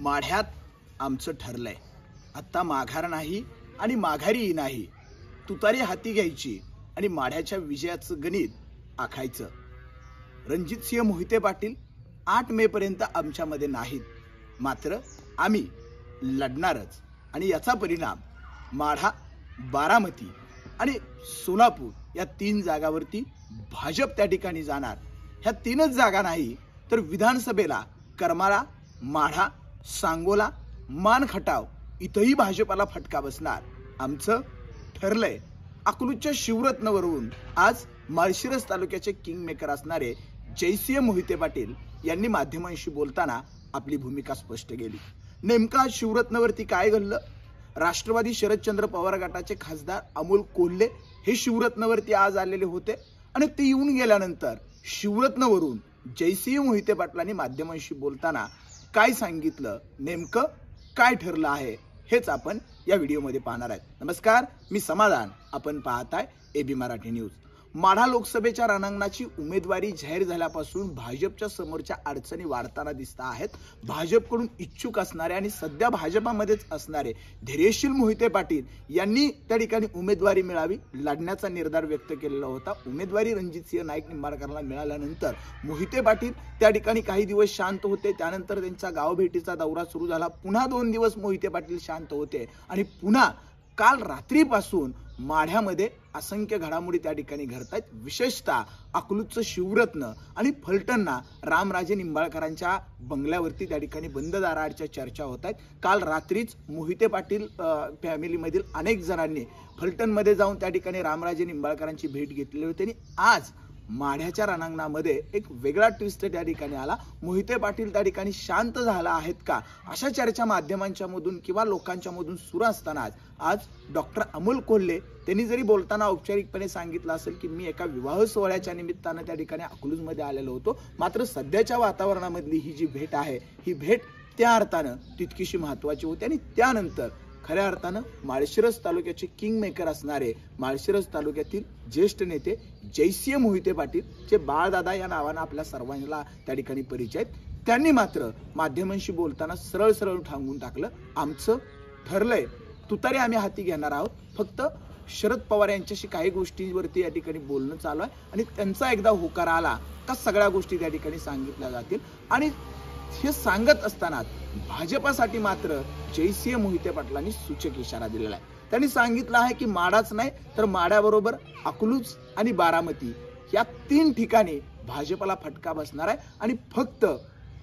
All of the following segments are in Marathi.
माढ्यात आमचं ठरलंय, आता माघार नाही आणि माघारी नाही. तुतारी हाती घ्यायची आणि माढ्याच्या विजयाचं गणित आखायचं. रणजितसिंह मोहिते पाटील 8 मे पर्यंत आमच्यामध्ये नाहीत, मात्र आम्ही लढणारच. आणि याचा परिणाम माढा, बारामती आणि सोलापूर या 3 जागावरती भाजप त्या ठिकाणी जाणार. ह्या 3च जागा नाही तर विधानसभेला करमाळा, माढा, सांगोला, मानखटाव इथंही भाजपाला फटका बसणार. आमचं ठरलंय. अकलूजच्या शिवरत्नवरून आज माळशिरस तालुक्याचे किंगमेकर असणारे जयसिंह मोहिते पाटील यांनी माध्यमांशी बोलताना आपली भूमिका स्पष्ट केली. नेमका शिवरत्नवरती काय घडलं? राष्ट्रवादी शरदचंद्र पवार गटाचे खासदार अमोल कोल्हे हे शिवरत्नवरती आज आलेले होते आणि ते येऊन गेल्यानंतर शिवरत्नवरून जयसिंह मोहिते पाटलांनी माध्यमांशी बोलताना काय सांगितलं, नेमकं काय ठरलं आहे, हेच आपण या व्हिडिओमध्ये पाहणार आहेत. नमस्कार, मी समाधान, आपण पाहताय एबी मराठी न्यूज. माढा लोकसभेच्या रणांगणाची उमेदवारी जाहीर झाल्यापासून भाजपच्या समोरच्या अडचणी वाढताना दिसत आहेत. भाजपकडून इच्छुक असणारे आणि सध्या भाजपामध्येच असणारे धैर्यशील मोहिते पाटील यांनी त्या ठिकाणी उमेदवारी मिळावी लढण्याचा निर्धार व्यक्त केलेला होता. उमेदवारी रणजितसिंह नाईक निंबाळकरला मिळाल्यानंतर मोहिते पाटील त्या ठिकाणी काही दिवस शांत होते. त्यानंतर त्यांचा गावभेटीचा दौरा सुरू झाला. पुन्हा 2 दिवस मोहिते पाटील शांत होते आणि पुन्हा काल रात्रीपासून माढ्यामध्ये असंख्य घडामोडी त्या ठिकाणी घडतायत. विशेषतः अकलूजचं शिवरत्न आणि फलटणला रामराजे निंबाळकरांच्या बंगल्यावरती त्या ठिकाणी बंद दाराआडच्या चर्चा होत आहेत. काल रात्रीच मोहिते पाटील फॅमिलीमधील अनेक जणांनी फलटणमध्ये जाऊन त्या ठिकाणी रामराजे निंबाळकरांची भेट घेतलेली होती आणि आज माढ्याच्या रणांगणामध्ये एक वेगळा ट्विस्ट त्या ठिकाणी आला. मोहिते पाटील त्या ठिकाणी शांत झाला आहेत का, अशा चर्चा माध्यमांच्या मधून किंवा लोकांच्या मधून सुरू असताना आज डॉक्टर अमोल कोल्हे त्यांनी जरी बोलताना औपचारिकपणे सांगितलं असेल की मी एका विवाह सोहळ्याच्या निमित्तानं त्या ठिकाणी अकलूजमध्ये आलेलो होतो, मात्र सध्याच्या वातावरणामधली ही जी भेट आहे, ही भेट त्या अर्थानं तितकीशी महत्वाची होती. आणि त्यानंतर खऱ्या अर्थानं माळशिरस तालुक्याचे किंगमेकर असणारे माळशिरस तालुक्यातील ज्येष्ठ नेते जयसिंह मोहिते पाटील, जे बाळदादा या नावानं आपल्या सर्वांना त्या ठिकाणी परिचय आहेत, त्यांनी मात्र माध्यमांशी बोलताना सरळ सरळ ठांगून टाकलं, आमचं ठरलंय, तुतारी आम्ही हाती घेणार आहोत. फक्त शरद पवार यांच्याशी काही गोष्टींवरती या ठिकाणी बोलणं चालू आहे आणि त्यांचा एकदा होकार आला का सगळ्या गोष्टी त्या ठिकाणी सांगितल्या जातील. आणि हे सांगत असताना भाजपासाठी मात्र जयसिंह मोहिते पाटलांनी सूचक इशारा दिलेला आहे. त्यांनी सांगितलं आहे की माढाच नाही तर माढ्याबरोबर अकलूज आणि बारामती या 3 ठिकाणी भाजपाला फटका बसणार आहे. आणि फक्त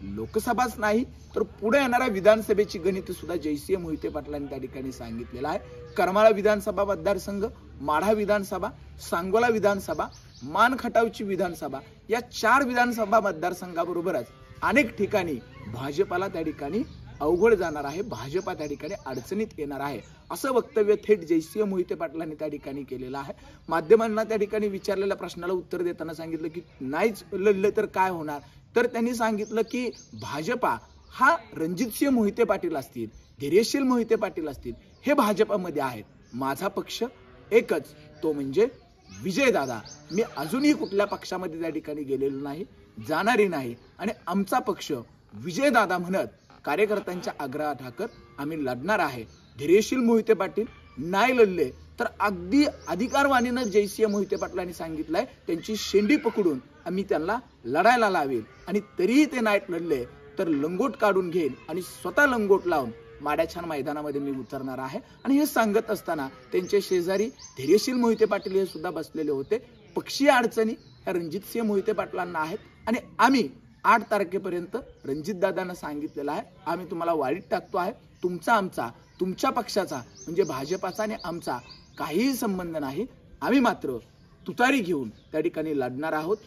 लोकसभाच नाही तर पुढे येणाऱ्या विधानसभेची गणित सुद्धा जयसिंह मोहिते पाटलांनी त्या ठिकाणी सांगितलेलं आहे. करमाळा विधानसभा मतदारसंघ, माढा विधानसभा, सांगोला विधानसभा, मानखटावची विधानसभा या 4 विधानसभा मतदारसंघाबरोबरच अनेक ठिकाणी भाजपाला त्या ठिकाणी अवघड जाणार आहे, भाजपा त्या ठिकाणी अडचणीत येणार आहे, असं वक्तव्य थेट जयसिंह मोहिते पाटलांनी त्या ठिकाणी केलेलं आहे. माध्यमांना त्या ठिकाणी विचारलेल्या प्रश्नाला उत्तर देताना सांगितलं की नाहीच लढले तर काय होणार, तर त्यांनी सांगितलं की भाजपा हा रणजितसिंह मोहिते पाटील असतील, धैर्यशील मोहिते पाटील असतील, हे भाजपामध्ये आहेत. माझा पक्ष एकच, तो म्हणजे विजयदादा. मी अजूनही कुठल्या पक्षामध्ये त्या ठिकाणी गेलेलो नाही, जाणारी नाही आणि आमचा पक्ष विजयदादा म्हणत कार्यकर्त्यांच्या आग्रहाठाकर आम्ही लढणार आहे. धैर्यशील मोहिते पाटील नाही लढले तर अगदी अधिकारवाणीनं जयसिंह मोहिते पाटलांनी सांगितलंय त्यांची शेंडी पकडून आम्ही त्यांना लढायला लावेल आणि तरीही ते नाही लढले तर लंगोट काढून घेईल आणि स्वतः लंगोट लावून माढ्याच्या मैदानामध्ये मी उतरणार आहे. आणि हे सांगत असताना त्यांचे शेजारी धैर्यशील मोहिते पाटील हे सुद्धा बसलेले होते. पक्षीय अडचणी ह्या रणजितसिंह मोहिते पाटलांना आहेत आणि आम्ही 8 तारखेपर्यंत रणजितदादांना सांगितलेलं आहे, आम्ही तुम्हाला वाढीत टाकतो आहे. तुमचा आमचा, तुमच्या पक्षाचा म्हणजे भाजपाचा आणि आमचा काहीही संबंध नाही. आम्ही मात्र तुतारी घेऊन त्या ठिकाणी लढणार आहोत.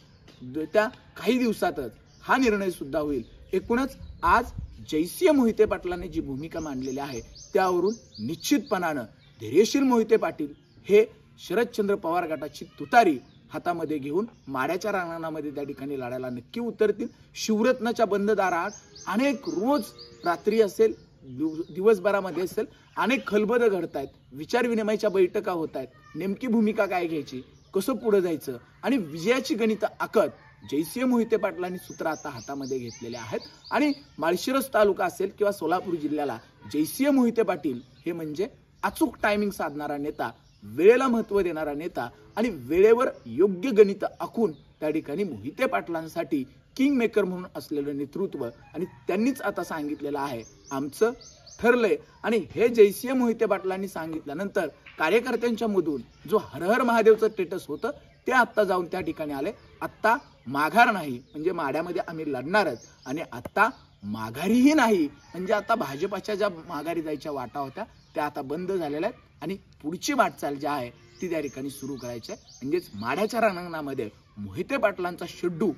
त्या काही दिवसातच हा निर्णय सुद्धा होईल. एकूणच आज जयसिंह मोहिते पाटलांनी जी भूमिका मांडलेली आहे त्यावरून निश्चितपणानं धैर्यशील मोहिते पाटील हे शरदचंद्र पवार गटाची तुतारी हातामध्ये घेऊन माढ्याच्या रांगणामध्ये त्या ठिकाणी लढायला नक्की उतरतील. शिवरत्नाच्या बंद दाराआड अनेक रोज रात्री असेल, दिवसभरामध्ये असेल, अनेक खलबद घडतायत, विचार विनिमयाच्या बैठका होत आहेत. नेमकी भूमिका काय घ्यायची, कसं पुढे जायचं आणि विजयाची गणितं आखत जयसिंह मोहिते पाटलांनी सूत्र आता हातामध्ये घेतलेले आहेत आणि माळशिरस तालुका असेल किंवा सोलापूर जिल्ह्याला जयसिंह मोहिते पाटील हे म्हणजे अचूक टायमिंग साधणारा नेता, वेळेला महत्त्व देणारा नेता आणि वेळेवर योग्य गणित आखून त्या ठिकाणी मोहिते पाटलांसाठी किंग मेकर म्हणून असलेलं नेतृत्व आणि त्यांनीच आता सांगितलेलं आहे आमचं ठरलंय. आणि हे जयसिंह मोहिते पाटलांनी सांगितल्यानंतर कार्यकर्त्यांच्या मधून जो हर हर महादेवचं स्टेटस होतं ते आत्ता जाऊन त्या ठिकाणी आले. आत्ता माघार नाही म्हणजे माड्यामध्ये आम्ही लढणारच आणि आत्ता माघारीही नाही म्हणजे आता भाजपाच्या ज्या माघारी जायच्या वाटा होत्या त्या आता बंद झालेल्या आहेत आणि पुढची वाटचाल जी आहे ती त्या ठिकाणी सुरू करायची आहे. म्हणजेच माड्याच्या रणांगणामध्ये मोहिते पाटलांचा शेड्डू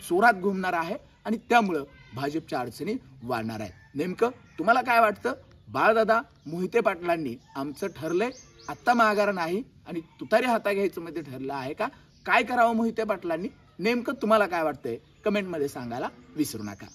जोरात घुमणार आहे आणि त्यामुळं भाजपच्या अडचणी वाढणार आहेत. नेमकं तुम्हाला काय वाटतं? बाळदादा मोहिते पाटलांनी आमचं ठरलंय आत्ता माघार नाही आणि तुतारी हाता घ्यायचं मध्ये ठरलं आहे का? काय करावं मोहिते पाटलांनी? नेमकं तुम्हाला काय वाटतंय? कमेंटमध्ये सांगायला विसरू नका.